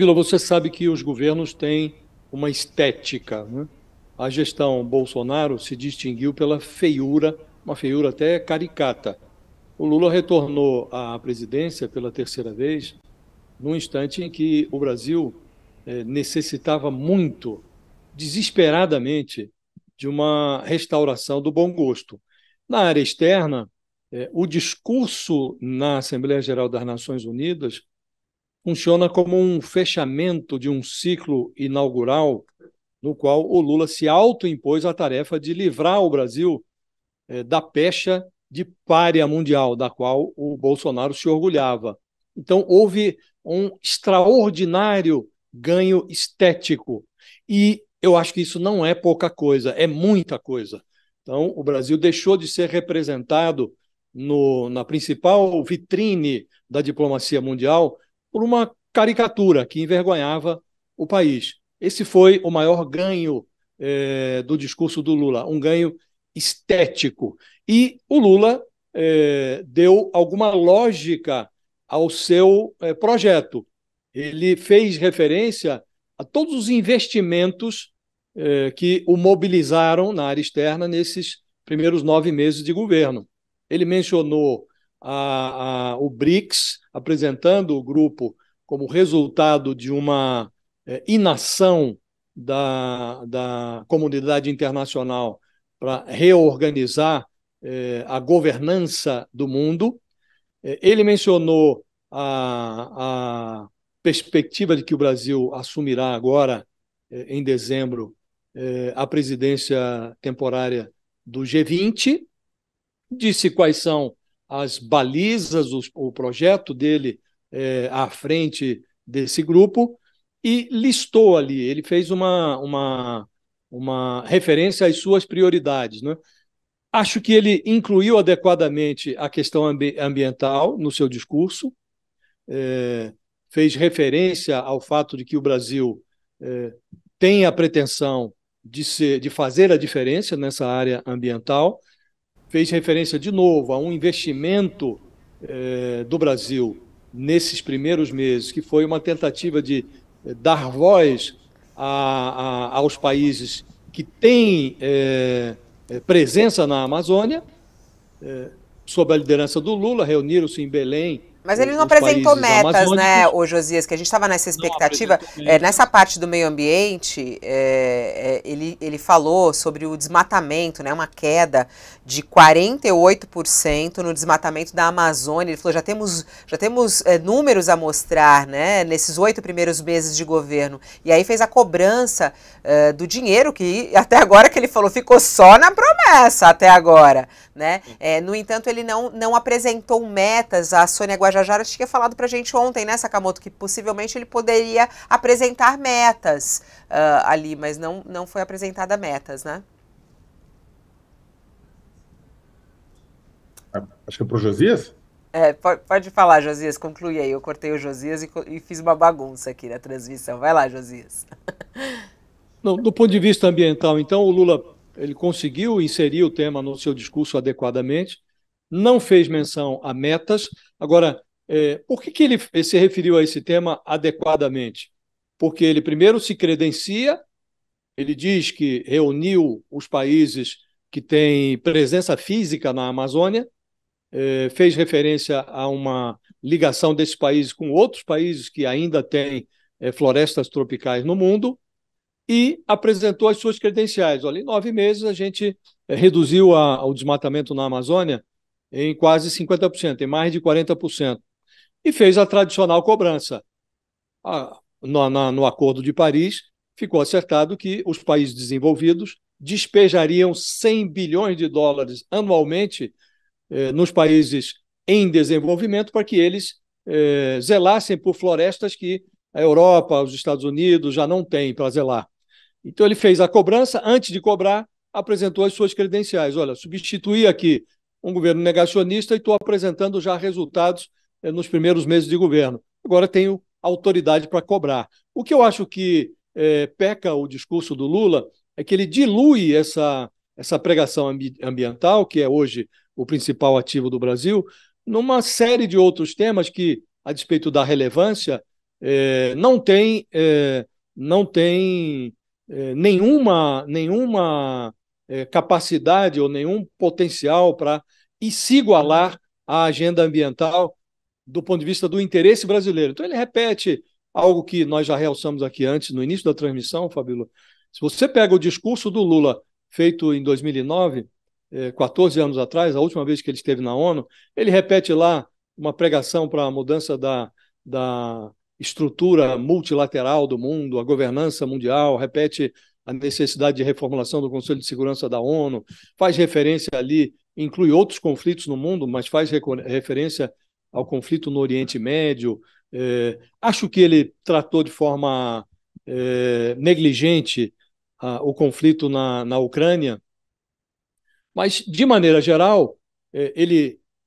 Vila, você sabe que os governos têm uma estética, né? A gestão Bolsonaro se distinguiu pela feiura, uma feiura até caricata. O Lula retornou à presidência pela terceira vez, num instante em que o Brasil necessitava muito, desesperadamente, de uma restauração do bom gosto. Na área externa, o discurso na Assembleia Geral das Nações Unidas funciona como um fechamento de um ciclo inaugural no qual o Lula se autoimpôs a tarefa de livrar o Brasil da pecha de pária mundial, da qual o Bolsonaro se orgulhava. Então, houve um extraordinário ganho estético. E eu acho que isso não é pouca coisa, é muita coisa. Então, o Brasil deixou de ser representado na principal vitrine da diplomacia mundial por uma caricatura que envergonhava o país. Esse foi o maior ganho do discurso do Lula, um ganho estético. E o Lula deu alguma lógica ao seu projeto. Ele fez referência a todos os investimentos que o mobilizaram na área externa nesses primeiros 9 meses de governo. Ele mencionou o BRICS, apresentando o grupo como resultado de uma inação da comunidade internacional para reorganizar a governança do mundo. Ele mencionou a perspectiva de que o Brasil assumirá agora, em dezembro, a presidência temporária do G20, disse quais são as balizas, o projeto dele à frente desse grupo e listou ali, ele fez uma referência às suas prioridades, né? Acho que ele incluiu adequadamente a questão ambiental no seu discurso, é, fez referência ao fato de que o Brasil tem a pretensão de fazer a diferença nessa área ambiental, fez referência de novo a um investimento do Brasil nesses primeiros meses, que foi uma tentativa de dar voz aos países que têm presença na Amazônia, sob a liderança do Lula, reuniram-se em Belém Mas ele não os apresentou países metas, né, amazônicos, ô Josias, que a gente estava nessa não expectativa. apresentou metas. Nessa parte do meio ambiente, ele falou sobre o desmatamento, né, uma queda de 48% no desmatamento da Amazônia. Ele falou, já temos números a mostrar, né, nesses 8 primeiros meses de governo. E aí fez a cobrança do dinheiro, que até agora que ele falou, ficou só na promessa até agora, né? No entanto, ele não apresentou metas. A Sônia Guajajara tinha falado pra gente ontem, né, Sakamoto, que possivelmente ele poderia apresentar metas ali, mas não foi apresentada metas, né? Acho que é para o Josias? Pode falar, Josias, conclui aí. Eu cortei o Josias e fiz uma bagunça aqui na transmissão. Vai lá, Josias. Não, do ponto de vista ambiental, então, o Lula ele conseguiu inserir o tema no seu discurso adequadamente, não fez menção a metas. Agora, por que ele se referiu a esse tema adequadamente? Porque ele primeiro se credencia, ele diz que reuniu os países que têm presença física na Amazônia, fez referência a uma ligação desses países com outros países que ainda têm florestas tropicais no mundo, e apresentou as suas credenciais. Olha, em 9 meses a gente reduziu o desmatamento na Amazônia em quase 50%, em mais de 40%. E fez a tradicional cobrança. No Acordo de Paris, ficou acertado que os países desenvolvidos despejariam 100 bilhões de dólares anualmente nos países em desenvolvimento para que eles zelassem por florestas que a Europa, os Estados Unidos já não têm para zelar. Então, ele fez a cobrança, antes de cobrar, apresentou as suas credenciais. Olha, substituí aqui um governo negacionista e estou apresentando já resultados nos primeiros meses de governo. Agora tenho autoridade para cobrar. O que eu acho que peca o discurso do Lula é que ele dilui essa pregação ambiental, que é hoje o principal ativo do Brasil, numa série de outros temas que, a despeito da relevância, não tem capacidade ou nenhum potencial para se igualar à agenda ambiental do ponto de vista do interesse brasileiro. Então, ele repete algo que nós já realçamos aqui antes, no início da transmissão, Fabíola. Se você pega o discurso do Lula, feito em 2009, 14 anos atrás, a última vez que ele esteve na ONU, ele repete lá uma pregação para a mudança da estrutura multilateral do mundo, a governança mundial, repete a necessidade de reformulação do Conselho de Segurança da ONU, faz referência ali, inclui outros conflitos no mundo, mas faz referência ao conflito no Oriente Médio. Acho que ele tratou de forma negligente o conflito na Ucrânia, mas, de maneira geral,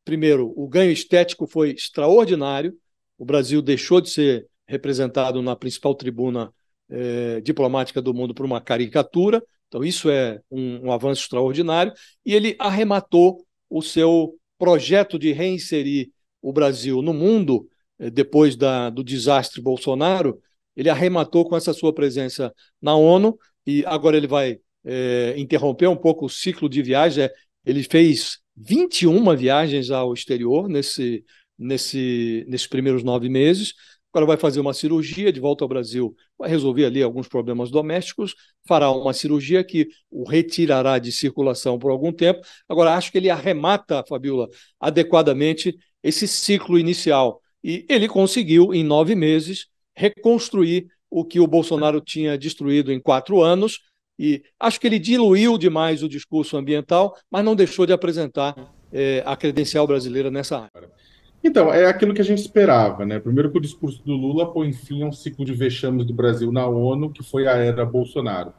primeiro, o ganho estético foi extraordinário. O Brasil deixou de ser representado na principal tribuna diplomática do mundo por uma caricatura, então isso é um avanço extraordinário, e ele arrematou o seu projeto de reinserir o Brasil no mundo, depois do desastre Bolsonaro. Ele arrematou com essa sua presença na ONU, e agora ele vai interromper um pouco o ciclo de viagem. Ele fez 21 viagens ao exterior nesses primeiros 9 meses. Agora vai fazer uma cirurgia de volta ao Brasil, vai resolver ali alguns problemas domésticos, fará uma cirurgia que o retirará de circulação por algum tempo. Agora, acho que ele arremata, Fabíola, adequadamente esse ciclo inicial. E ele conseguiu, em 9 meses, reconstruir o que o Bolsonaro tinha destruído em 4 anos. E acho que ele diluiu demais o discurso ambiental, mas não deixou de apresentar a credencial brasileira nessa área. Então, é aquilo que a gente esperava, né? Primeiro que o discurso do Lula põe fim a um ciclo de vexames do Brasil na ONU, que foi a era Bolsonaro.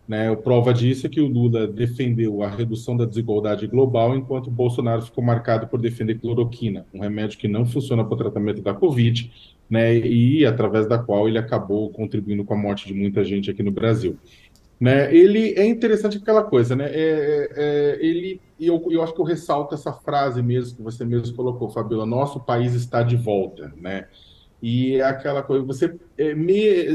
Né? A prova disso é que o Lula defendeu a redução da desigualdade global, enquanto o Bolsonaro ficou marcado por defender cloroquina, um remédio que não funciona para o tratamento da Covid, né? E através da qual ele acabou contribuindo com a morte de muita gente aqui no Brasil. Né? Ele é interessante aquela coisa, né? Eu acho que eu ressalto essa frase mesmo que você mesmo colocou, Fabiola: nosso país está de volta, né? E é aquela coisa,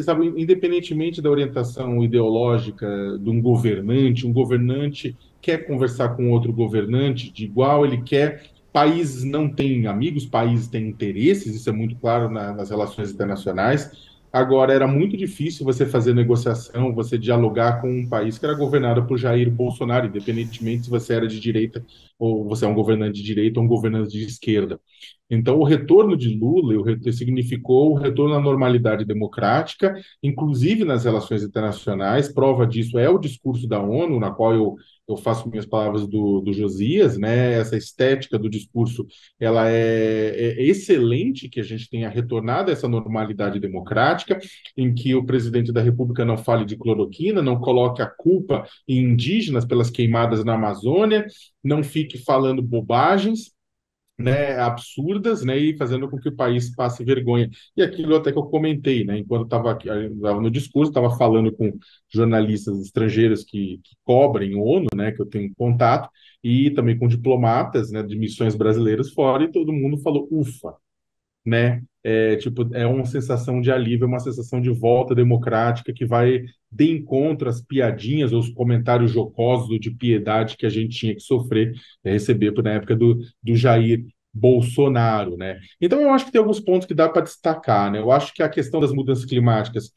sabe, independentemente da orientação ideológica de um governante quer conversar com outro governante de igual, ele quer. Países não têm amigos, países têm interesses, isso é muito claro nas relações internacionais. Agora, era muito difícil você fazer negociação, você dialogar com um país que era governado por Jair Bolsonaro, independentemente se você era de direita ou você é um governante de direita ou um governante de esquerda. Então, o retorno de Lula significou o retorno à normalidade democrática, inclusive nas relações internacionais. Prova disso é o discurso da ONU, na qual eu faço minhas palavras do Josias, né? Essa estética do discurso, ela é excelente, que a gente tenha retornado a essa normalidade democrática, em que o presidente da República não fale de cloroquina, não coloque a culpa em indígenas pelas queimadas na Amazônia, não fique falando bobagens, né, absurdas, né, e fazendo com que o país passe vergonha. E aquilo até que eu comentei, né, enquanto estava no discurso, estava falando com jornalistas estrangeiros que cobrem o ONU, né, que eu tenho contato, e também com diplomatas, né, de missões brasileiras fora, e todo mundo falou, ufa, né, é uma sensação de alívio, é uma sensação de volta democrática que vai de encontro às piadinhas ou os comentários jocosos de piedade que a gente tinha que sofrer, receber na época do Jair Bolsonaro, né? Então eu acho que tem alguns pontos que dá para destacar, né? Eu acho que a questão das mudanças climáticas,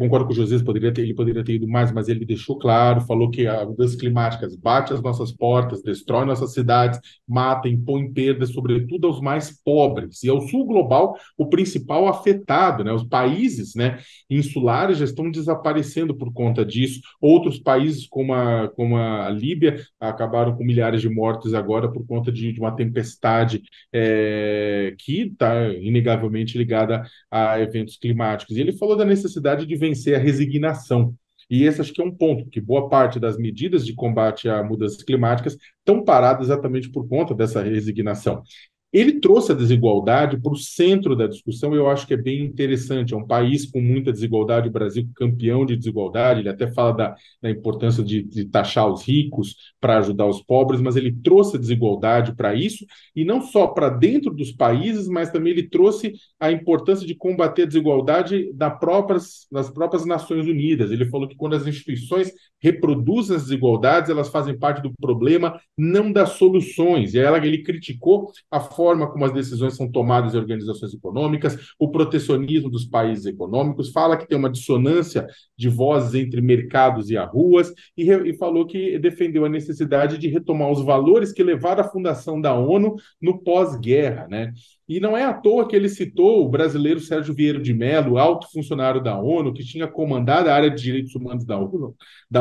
concordo com o José, ele poderia ter ido mais, mas ele deixou claro, falou que as mudanças climáticas bate às nossas portas, destrói nossas cidades, mata, impõe perdas, sobretudo aos mais pobres. E ao sul global, o principal afetado, né? Os países, né, insulares já estão desaparecendo por conta disso. Outros países, como a Líbia, acabaram com milhares de mortes agora por conta de uma tempestade que está inegavelmente ligada a eventos climáticos. E ele falou da necessidade de vencer a resignação. E esse acho que é um ponto, porque boa parte das medidas de combate a mudanças climáticas estão paradas exatamente por conta dessa resignação. Ele trouxe a desigualdade para o centro da discussão, e eu acho que é bem interessante. É um país com muita desigualdade, o Brasil campeão de desigualdade. Ele até fala da importância de taxar os ricos para ajudar os pobres, mas ele trouxe a desigualdade para isso, e não só para dentro dos países, mas também ele trouxe a importância de combater a desigualdade das próprias Nações Unidas. Ele falou que quando as instituições reproduzem as desigualdades, elas fazem parte do problema, não das soluções. E aí ele criticou a forma como as decisões são tomadas em organizações econômicas, o protecionismo dos países econômicos, fala que tem uma dissonância de vozes entre mercados e ruas, e falou que defendeu a necessidade de retomar os valores que levaram à fundação da ONU no pós-guerra, né? E não é à toa que ele citou o brasileiro Sérgio Vieira de Mello, alto funcionário da ONU, que tinha comandado a área de direitos humanos da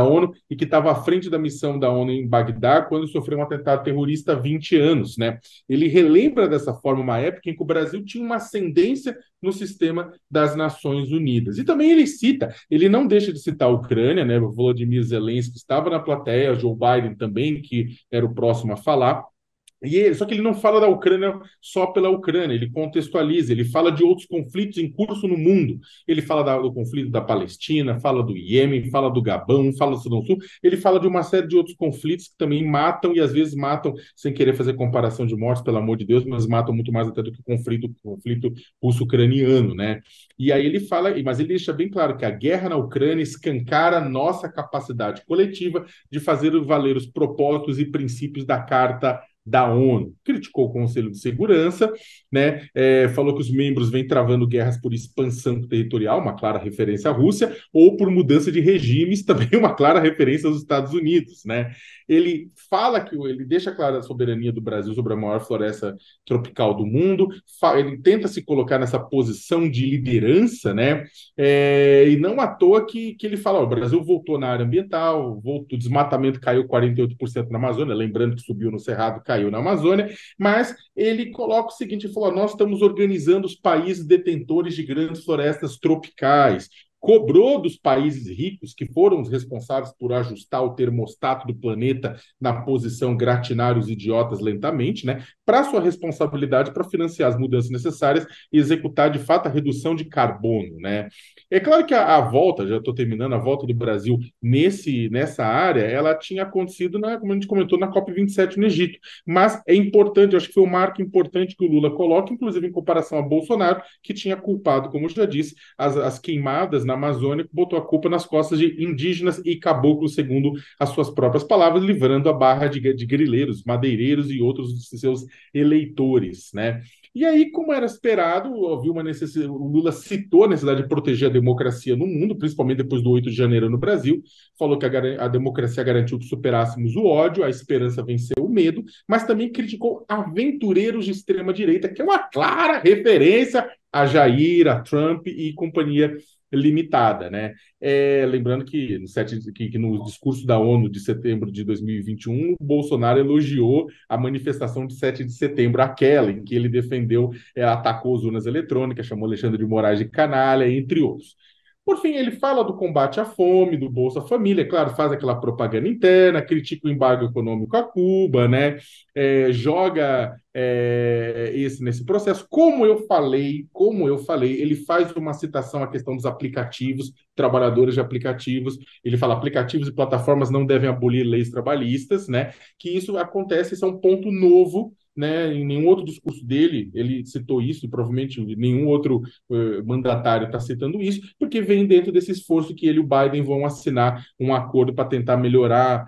ONU e que estava à frente da missão da ONU em Bagdá quando sofreu um atentado terrorista há 20 anos, né? Ele relembra dessa forma uma época em que o Brasil tinha uma ascendência no sistema das Nações Unidas. E também ele não deixa de citar a Ucrânia, né? O Volodymyr Zelensky estava na plateia, Joe Biden também, que era o próximo a falar. Só que ele não fala da Ucrânia só pela Ucrânia, ele contextualiza, ele fala de outros conflitos em curso no mundo. Ele fala do conflito da Palestina, fala do Iêmen, fala do Gabão, fala do Sudão Sul. Ele fala de uma série de outros conflitos que também matam, e às vezes matam, sem querer fazer comparação de mortes, pelo amor de Deus, mas matam muito mais até do que o conflito russo-ucraniano, né? E aí ele fala, mas ele deixa bem claro que a guerra na Ucrânia escancara a nossa capacidade coletiva de fazer valer os propósitos e princípios da Carta da ONU. Criticou o Conselho de Segurança, né? Falou que os membros vêm travando guerras por expansão territorial, uma clara referência à Rússia, ou por mudança de regimes, também uma clara referência aos Estados Unidos, né? Ele fala ele deixa clara a soberania do Brasil sobre a maior floresta tropical do mundo, ele tenta se colocar nessa posição de liderança, né? E não à toa que ele fala, o Brasil voltou na área ambiental, o desmatamento caiu 48% na Amazônia, lembrando que subiu no Cerrado, caiu na Amazônia, mas ele coloca o seguinte, ele falou, nós estamos organizando os países detentores de grandes florestas tropicais, cobrou dos países ricos, que foram os responsáveis por ajustar o termostato do planeta na posição gratinários idiotas lentamente, né, para sua responsabilidade para financiar as mudanças necessárias e executar, de fato, a redução de carbono, né. É claro que a volta, já estou terminando, a volta do Brasil nessa área, ela tinha acontecido, como a gente comentou, na COP27 no Egito, mas é importante, eu acho que foi um marco importante que o Lula coloca, inclusive em comparação a Bolsonaro, que tinha culpado, como eu já disse, as queimadas na Amazônia, botou a culpa nas costas de indígenas e caboclos, segundo as suas próprias palavras, livrando a barra de grileiros, madeireiros e outros de seus eleitores, né? E aí, como era esperado, havia uma necessidade, o Lula citou a necessidade de proteger a democracia no mundo, principalmente depois do 8 de janeiro no Brasil, falou que a democracia garantiu que superássemos o ódio, a esperança venceu o medo, mas também criticou aventureiros de extrema-direita, que é uma clara referência a Jair, a Trump e companhia limitada, né? Lembrando que no discurso da ONU de setembro de 2021, o Bolsonaro elogiou a manifestação de 7 de setembro, aquela em que ele defendeu, atacou as urnas eletrônicas, chamou Alexandre de Moraes de canalha, entre outros. Por fim, ele fala do combate à fome, do Bolsa Família, claro, faz aquela propaganda interna, critica o embargo econômico a Cuba, né? Joga isso nesse processo. Como eu falei, ele faz uma citação à questão dos aplicativos, trabalhadores de aplicativos. Ele fala aplicativos e plataformas não devem abolir leis trabalhistas, né? Que isso acontece, isso é um ponto novo, né? Em nenhum outro discurso dele ele citou isso, e provavelmente nenhum outro mandatário está citando isso, porque vem dentro desse esforço que ele e o Biden vão assinar um acordo para tentar melhorar,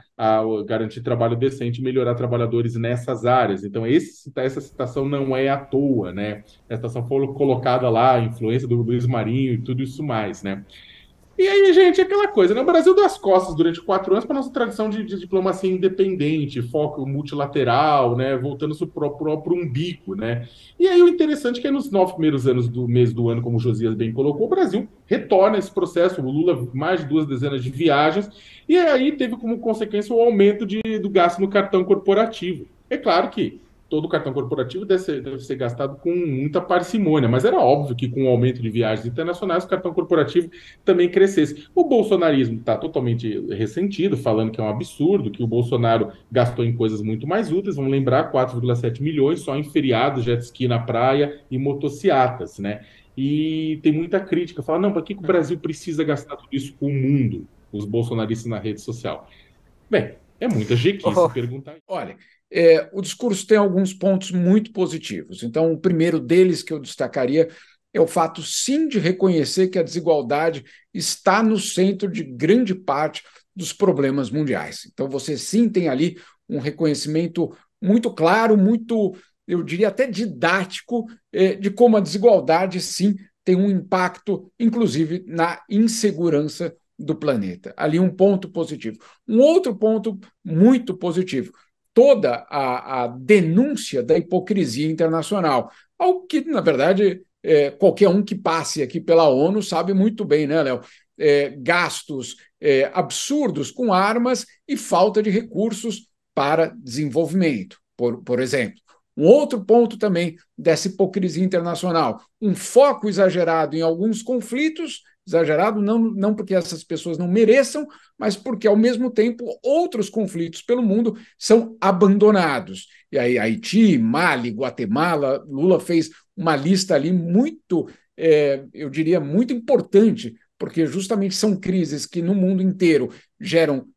garantir trabalho decente, melhorar trabalhadores nessas áreas. Então essa citação não é à toa, né? Essa citação foi colocada lá, a influência do Luiz Marinho e tudo isso mais, né? E aí, gente, aquela coisa, né? O Brasil deu as costas durante 4 anos para nossa tradição de diplomacia independente, foco multilateral, né? Voltando para o próprio umbigo, né? E aí o interessante é que nos 9 primeiros anos do mês do ano, como o Josias bem colocou, o Brasil retorna esse processo, o Lula mais de 2 dezenas de viagens, e aí teve como consequência o aumento do gasto no cartão corporativo. É claro que todo cartão corporativo deve ser gastado com muita parcimônia, mas era óbvio que com o aumento de viagens internacionais, o cartão corporativo também crescesse. O bolsonarismo está totalmente ressentido, falando que é um absurdo, que o Bolsonaro gastou em coisas muito mais úteis. Vamos lembrar, 4,7 milhões só em feriados, jet ski na praia e motocicletas, né? E tem muita crítica, fala, não, para que o Brasil precisa gastar tudo isso com o mundo? Os bolsonaristas na rede social. Bem, é muita jequice perguntar. Olha, o discurso tem alguns pontos muito positivos. Então, o primeiro deles que eu destacaria é o fato, sim, de reconhecer que a desigualdade está no centro de grande parte dos problemas mundiais. Então, você sim tem ali um reconhecimento muito claro, muito, eu diria até didático, de como a desigualdade, sim, tem um impacto, inclusive, na insegurança do planeta. Ali um ponto positivo. Um outro ponto muito positivo, toda a denúncia da hipocrisia internacional, algo que, na verdade, qualquer um que passe aqui pela ONU sabe muito bem, né, Léo? Gastos absurdos com armas e falta de recursos para desenvolvimento, por exemplo. Um outro ponto também dessa hipocrisia internacional, um foco exagerado em alguns conflitos, exagerado não porque essas pessoas não mereçam, mas porque, ao mesmo tempo, outros conflitos pelo mundo são abandonados. E aí, Haiti, Mali, Guatemala, Lula fez uma lista ali muito, eu diria, muito importante, porque justamente são crises que no mundo inteiro geram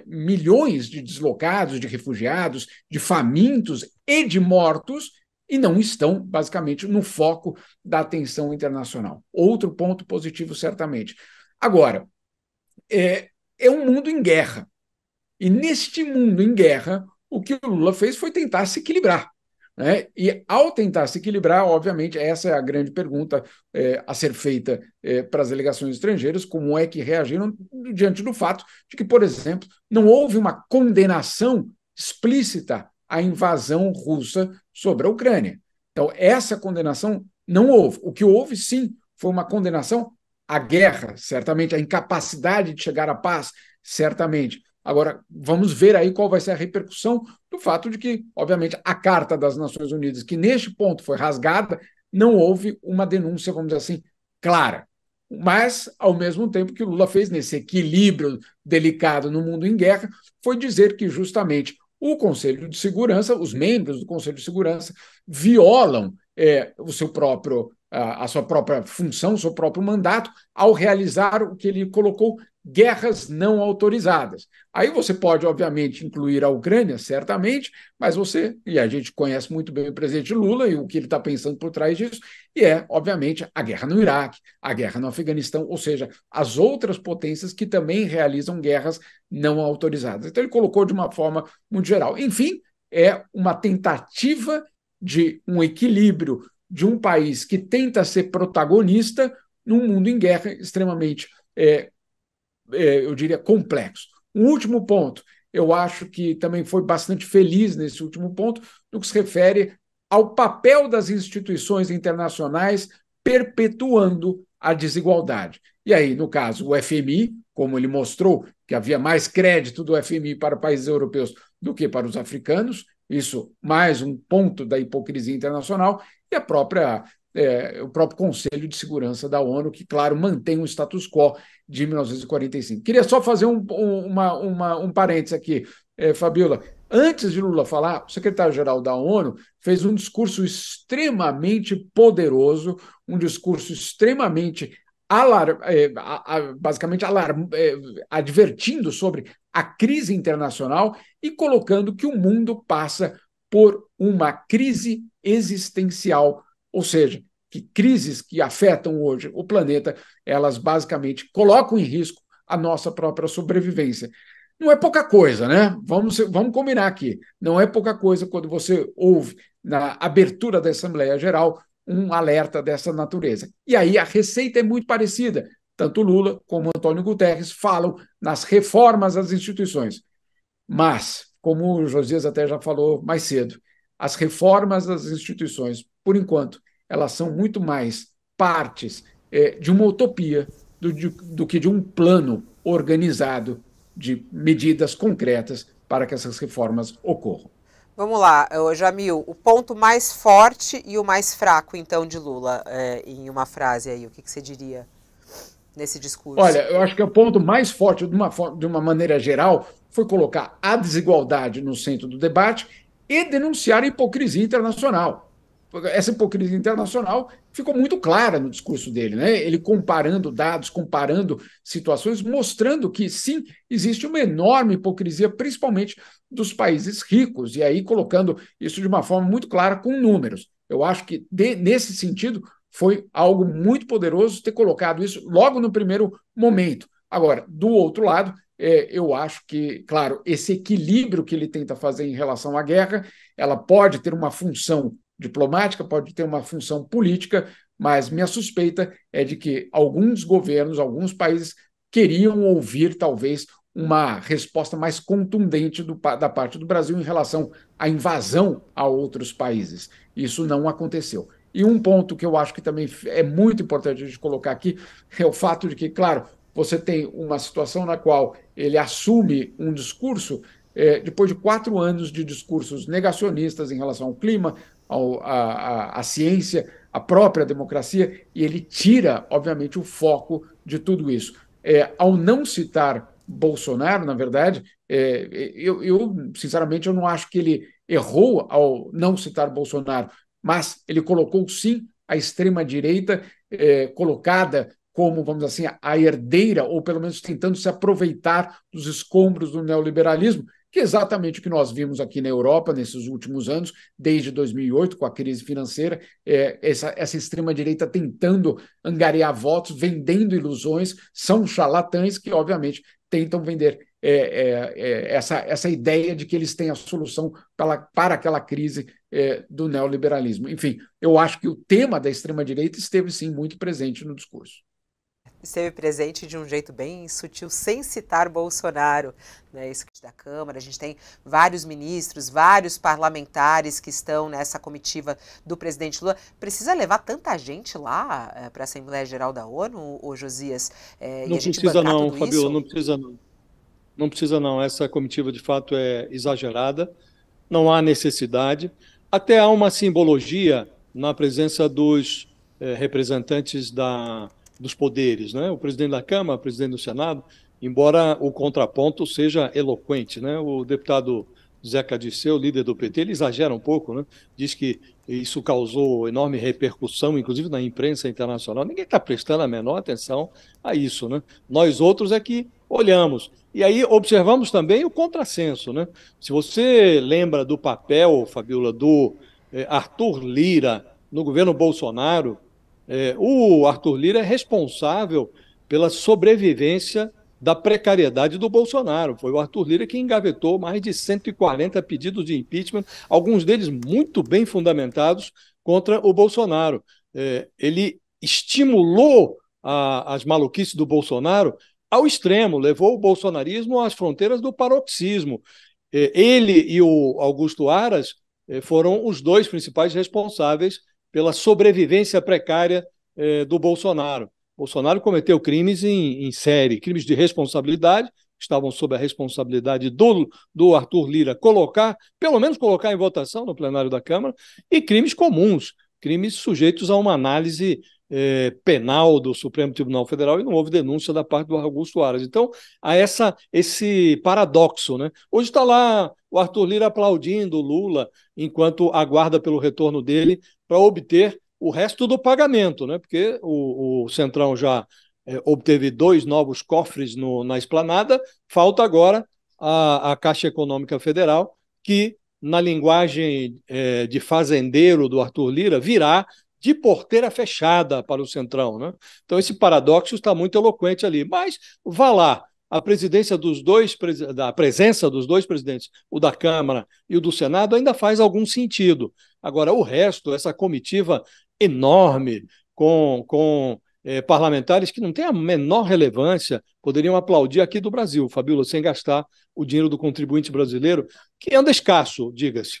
milhões de deslocados, de refugiados, de famintos e de mortos, e não estão, basicamente, no foco da atenção internacional. Outro ponto positivo, certamente. Agora, é um mundo em guerra. E neste mundo em guerra, o que o Lula fez foi tentar se equilibrar. Né? E ao tentar se equilibrar, obviamente, essa é a grande pergunta a ser feita para as delegações estrangeiras, como é que reagiram diante do fato de que, por exemplo, não houve uma condenação explícita à invasão russa sobre a Ucrânia. Então, essa condenação não houve. O que houve, sim, foi uma condenação à guerra, certamente, à incapacidade de chegar à paz, certamente. Agora, vamos ver aí qual vai ser a repercussão do fato de que, obviamente, a Carta das Nações Unidas, que neste ponto foi rasgada, não houve uma denúncia, vamos dizer assim, clara. Mas, ao mesmo tempo que o Lula fez nesse equilíbrio delicado no mundo em guerra, foi dizer que justamente o Conselho de Segurança, os membros do Conselho de Segurança, violam o seu próprio, a sua própria função, o seu próprio mandato, ao realizar o que ele colocou guerras não autorizadas. Aí você pode, obviamente, incluir a Ucrânia, certamente, mas e a gente conhece muito bem o presidente Lula e o que ele está pensando por trás disso, e obviamente, a guerra no Iraque, a guerra no Afeganistão, ou seja, as outras potências que também realizam guerras não autorizadas. Então ele colocou de uma forma muito geral. Enfim, é uma tentativa de um equilíbrio de um país que tenta ser protagonista num mundo em guerra extremamente eu diria, complexo. Um último ponto, eu acho que também foi bastante feliz nesse último ponto, no que se refere ao papel das instituições internacionais perpetuando a desigualdade. E aí, no caso, o FMI, como ele mostrou que havia mais crédito do FMI para países europeus do que para os africanos, isso mais um ponto da hipocrisia internacional, e o próprio Conselho de Segurança da ONU, que, claro, mantém o status quo de 1945. Queria só fazer um parênteses aqui, Fabiola. Antes de Lula falar, o secretário-geral da ONU fez um discurso extremamente poderoso, um discurso extremamente basicamente advertindo sobre a crise internacional e colocando que o mundo passa por uma crise existencial, ou seja, que crises que afetam hoje o planeta, elas basicamente colocam em risco a nossa própria sobrevivência. Não é pouca coisa, né? Vamos combinar aqui. Não é pouca coisa quando você ouve na abertura da Assembleia Geral um alerta dessa natureza. E aí a receita é muito parecida. Tanto Lula como Antônio Guterres falam nas reformas das instituições. Mas, como o Josias até já falou mais cedo, as reformas das instituições, por enquanto, elas são muito mais partes de uma utopia do que de um plano organizado de medidas concretas para que essas reformas ocorram. Vamos lá, Jamil, o ponto mais forte e o mais fraco, então, de Lula, em uma frase aí, o que você diria nesse discurso? Olha, eu acho que o ponto mais forte, de uma maneira geral, foi colocar a desigualdade no centro do debate e denunciar a hipocrisia internacional. Essa hipocrisia internacional ficou muito clara no discurso dele, né? Ele comparando dados, comparando situações, mostrando que, sim, existe uma enorme hipocrisia, principalmente dos países ricos, e aí colocando isso de uma forma muito clara com números. Eu acho que, nesse sentido, foi algo muito poderoso ter colocado isso logo no primeiro momento. Agora, do outro lado, eu acho que, claro, esse equilíbrio que ele tenta fazer em relação à guerra, ela pode ter uma função diplomática, pode ter uma função política, mas minha suspeita é de que alguns governos, alguns países queriam ouvir, talvez, uma resposta mais contundente da parte do Brasil em relação à invasão a outros países. Isso não aconteceu. E um ponto que eu acho que também é muito importante a gente colocar aqui é o fato de que, claro, você tem uma situação na qual ele assume um discurso, depois de 4 anos de discursos negacionistas em relação ao clima, à ciência, à própria democracia, e ele tira, obviamente, o foco de tudo isso. Ao não citar Bolsonaro, na verdade, sinceramente, eu não acho que ele errou ao não citar Bolsonaro, mas ele colocou, sim, a extrema-direita colocada como, vamos dizer assim, a herdeira, ou pelo menos tentando se aproveitar dos escombros do neoliberalismo, que é exatamente o que nós vimos aqui na Europa nesses últimos anos, desde 2008, com a crise financeira, essa extrema-direita tentando angariar votos, vendendo ilusões, são charlatães que, obviamente, tentam vender essa ideia de que eles têm a solução para aquela crise do neoliberalismo. Enfim, eu acho que o tema da extrema-direita esteve, sim, muito presente no discurso. Esteve presente de um jeito bem sutil, sem citar Bolsonaro, né? Isso da Câmara. A gente tem vários ministros, vários parlamentares que estão nessa comitiva do presidente Lula. Precisa levar tanta gente lá para a Assembleia Geral da ONU, ô Josias? Não precisa não, Fabiola, não precisa não. Não precisa não, essa comitiva de fato é exagerada, não há necessidade. Até há uma simbologia na presença dos representantes dos poderes, né? O presidente da Câmara, o presidente do Senado, embora o contraponto seja eloquente, né? O deputado Zeca Disseu, líder do PT, ele exagera um pouco, né? Diz que isso causou enorme repercussão, inclusive na imprensa internacional. Ninguém está prestando a menor atenção a isso, né? Nós outros é que olhamos. E aí observamos também o contrassenso, né? Se você lembra do papel, Fabiola, do Arthur Lira no governo Bolsonaro, o Arthur Lira é responsável pela sobrevivência da precariedade do Bolsonaro. Foi o Arthur Lira que engavetou mais de 140 pedidos de impeachment, alguns deles muito bem fundamentados, contra o Bolsonaro. Ele estimulou as maluquices do Bolsonaro ao extremo, levou o bolsonarismo às fronteiras do paroxismo. Ele e o Augusto Aras foram os dois principais responsáveis pela sobrevivência precária do Bolsonaro. Bolsonaro cometeu crimes em série, crimes de responsabilidade, estavam sob a responsabilidade do Arthur Lira pelo menos colocar em votação no plenário da Câmara, e crimes comuns, crimes sujeitos a uma análise penal do Supremo Tribunal Federal, e não houve denúncia da parte do Augusto Aras. Então, há esse paradoxo, né? Hoje está lá o Arthur Lira aplaudindo o Lula enquanto aguarda pelo retorno dele para obter o resto do pagamento, né? Porque o Centrão já obteve 2 novos cofres na esplanada, falta agora a Caixa Econômica Federal, que, na linguagem de fazendeiro do Arthur Lira, virá de porteira fechada para o Centrão, né? Então, esse paradoxo está muito eloquente ali. Mas, vá lá, a presença dos dois presidentes, o da Câmara e o do Senado, ainda faz algum sentido. Agora, o resto, essa comitiva enorme, com parlamentares que não têm a menor relevância, poderiam aplaudir aqui do Brasil, Fabíola, sem gastar o dinheiro do contribuinte brasileiro, que anda escasso, diga-se.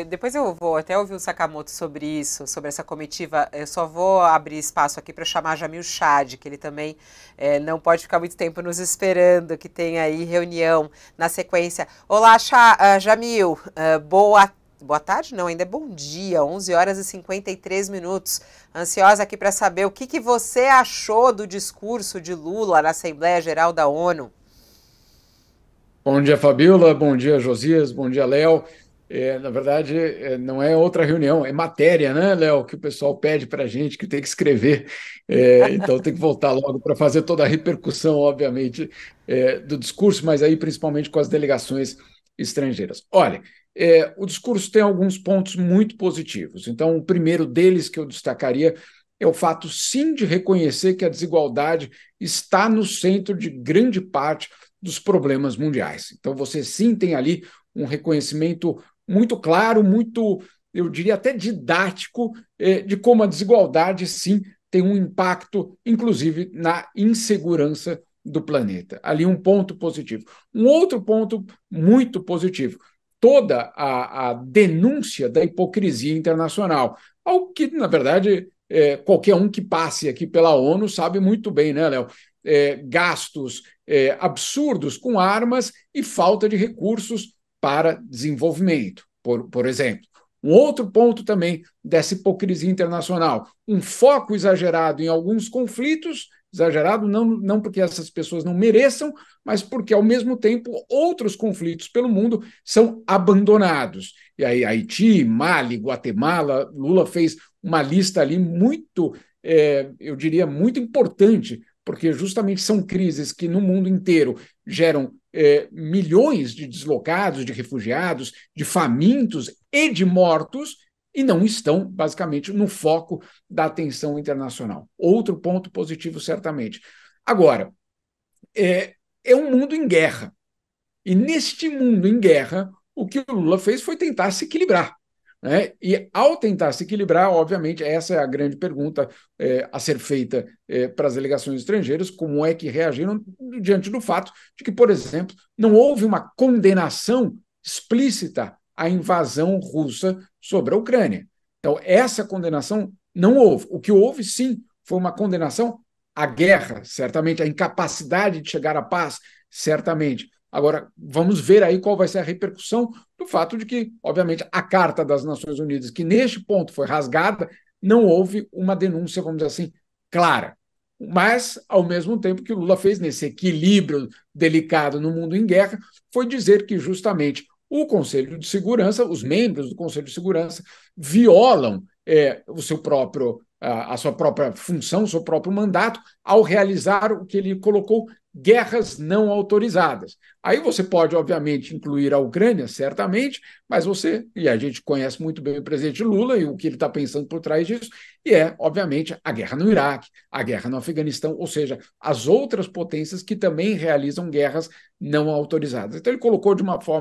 Depois eu vou até ouvir o Sakamoto sobre isso, sobre essa comitiva. Eu só vou abrir espaço aqui para chamar Jamil Chad, que ele também não pode ficar muito tempo nos esperando, que tem aí reunião na sequência. Olá, Jamil, boa tarde, não, ainda é bom dia, 11 horas e 53 minutos. Ansiosa aqui para saber o que você achou do discurso de Lula na Assembleia Geral da ONU. Bom dia, Fabíola. Bom dia, Josias. Bom dia, Léo. Na verdade, não é outra reunião, é matéria, né, Léo, que o pessoal pede para a gente, que tem que escrever. Então, tem que voltar logo para fazer toda a repercussão, obviamente, do discurso, mas aí principalmente com as delegações estrangeiras. Olha, o discurso tem alguns pontos muito positivos. Então, o primeiro deles que eu destacaria é o fato, sim, de reconhecer que a desigualdade está no centro de grande parte dos problemas mundiais. Então, você sim tem ali um reconhecimento muito claro, muito, eu diria até didático, de como a desigualdade, sim, tem um impacto, inclusive, na insegurança do planeta. Ali um ponto positivo. Um outro ponto muito positivo, toda a denúncia da hipocrisia internacional, algo que, na verdade, qualquer um que passe aqui pela ONU sabe muito bem, né, Léo? Gastos absurdos com armas e falta de recursos para desenvolvimento, por exemplo. Um outro ponto também dessa hipocrisia internacional, um foco exagerado em alguns conflitos, exagerado não porque essas pessoas não mereçam, mas porque, ao mesmo tempo, outros conflitos pelo mundo são abandonados. E aí, Haiti, Mali, Guatemala, Lula fez uma lista ali muito, eu diria, muito importante, porque justamente são crises que no mundo inteiro geram milhões de deslocados, de refugiados, de famintos e de mortos, e não estão, basicamente, no foco da atenção internacional. Outro ponto positivo, certamente. Agora, é um mundo em guerra. E neste mundo em guerra, o que o Lula fez foi tentar se equilibrar. Né? E ao tentar se equilibrar, obviamente, essa é a grande pergunta a ser feita para as delegações estrangeiras, como é que reagiram diante do fato de que, por exemplo, não houve uma condenação explícita à invasão russa sobre a Ucrânia. Então, essa condenação não houve. O que houve, sim, foi uma condenação à guerra, certamente, à incapacidade de chegar à paz, certamente. Agora, vamos ver aí qual vai ser a repercussão do fato de que, obviamente, a Carta das Nações Unidas, que neste ponto foi rasgada, não houve uma denúncia, vamos dizer assim, clara. Mas, ao mesmo tempo que o Lula fez nesse equilíbrio delicado no mundo em guerra, foi dizer que justamente o Conselho de Segurança, os membros do Conselho de Segurança, violam o seu próprio, a sua própria função, o seu próprio mandato, ao realizar o que ele colocou guerras não autorizadas. Aí você pode, obviamente, incluir a Ucrânia, certamente, mas e a gente conhece muito bem o presidente Lula e o que ele está pensando por trás disso, e obviamente, a guerra no Iraque, a guerra no Afeganistão, ou seja, as outras potências que também realizam guerras não autorizadas. Então ele colocou de uma forma